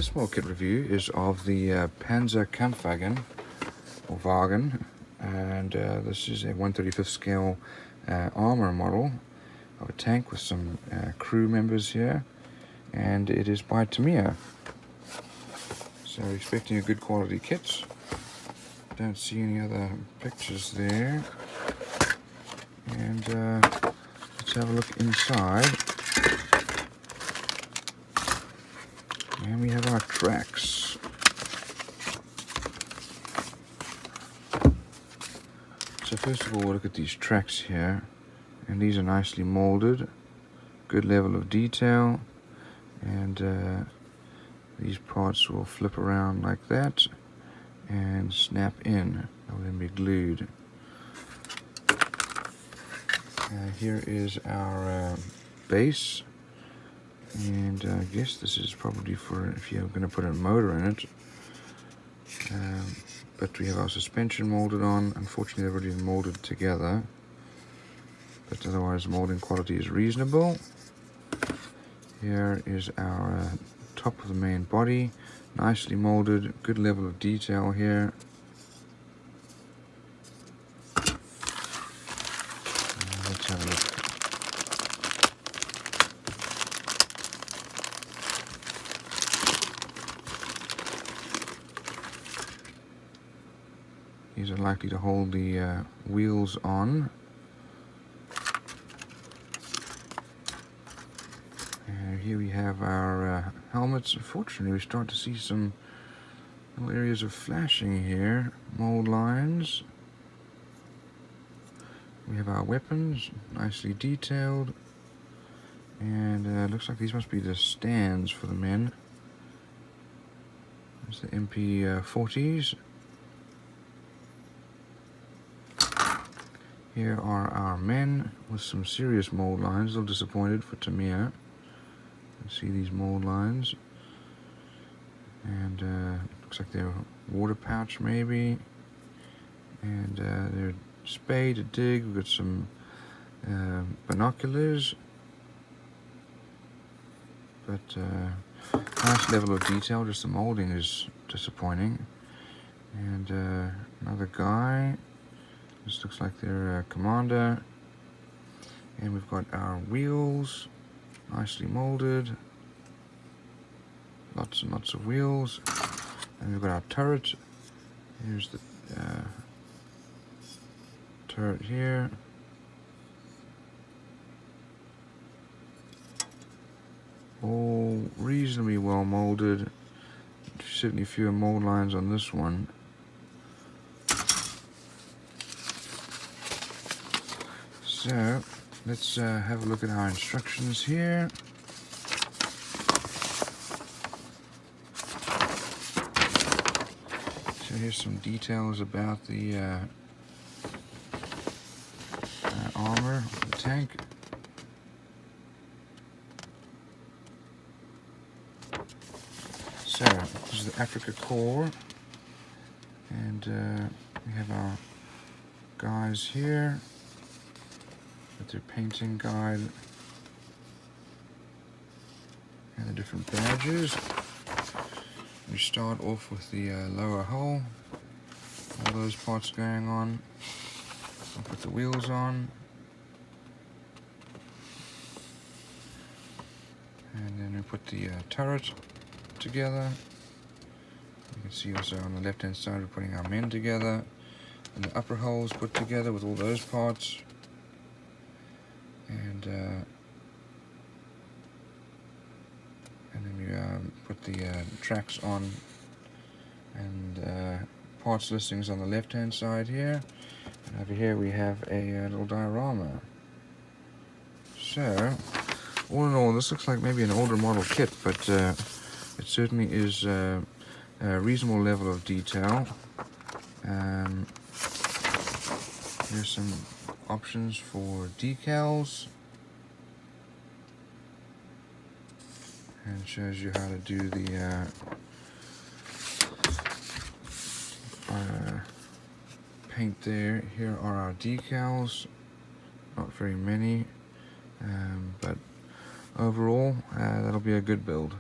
This small kit review is of the Panzer Kampfwagen, or Wagen, and this is a 1/35th scale armor model of a tank with some crew members here, and it is by Tamiya. So expecting a good quality kit. Don't see any other pictures there. And let's have a look inside. And we have our tracks. So first of all, we'll look at these tracks here. And these are nicely molded. Good level of detail. And these parts will flip around like that and snap in. They'll then be glued. Here is our base. And I guess this is probably for if you're going to put a motor in it. But we have our suspension molded on. Unfortunately, they've already been molded together. But otherwise, molding quality is reasonable. Here is our top of the main body. Nicely molded. Good level of detail here. Let's have a look. These are likely to hold the wheels on. Here we have our helmets. Unfortunately, we start to see some little areas of flashing here. Mold lines. We have our weapons, nicely detailed. And looks like these must be the stands for the men. There's the MP40s. Here are our men with some serious mold lines. A little disappointed for Tamiya. You can see these mold lines. And looks like they're water pouch maybe. And they're spade to dig. We've got some binoculars. But nice level of detail. Just the molding is disappointing. And another guy. This looks like they're a commander. And we've got our wheels, nicely molded. Lots and lots of wheels. And we've got our turret. Here's the turret here. All reasonably well molded. Certainly fewer mold lines on this one. So, let's have a look at our instructions here. So here's some details about the armor of the tank. So, this is the Africa core. And we have our guys here. With their painting guide and the different badges. We start off with the lower hull, all those parts going on. I'll put the wheels on, and then we put the turret together. You can see also on the left hand side we're putting our men together, and the upper hulls put together with all those parts. And then we put the tracks on, and parts listings on the left hand side here, and over here we have a little diorama. So all in all, this looks like maybe an older model kit, but it certainly is a reasonable level of detail. Here's some options for decals, and shows you how to do the paint there. Here are our decals, not very many, but overall that'll be a good build.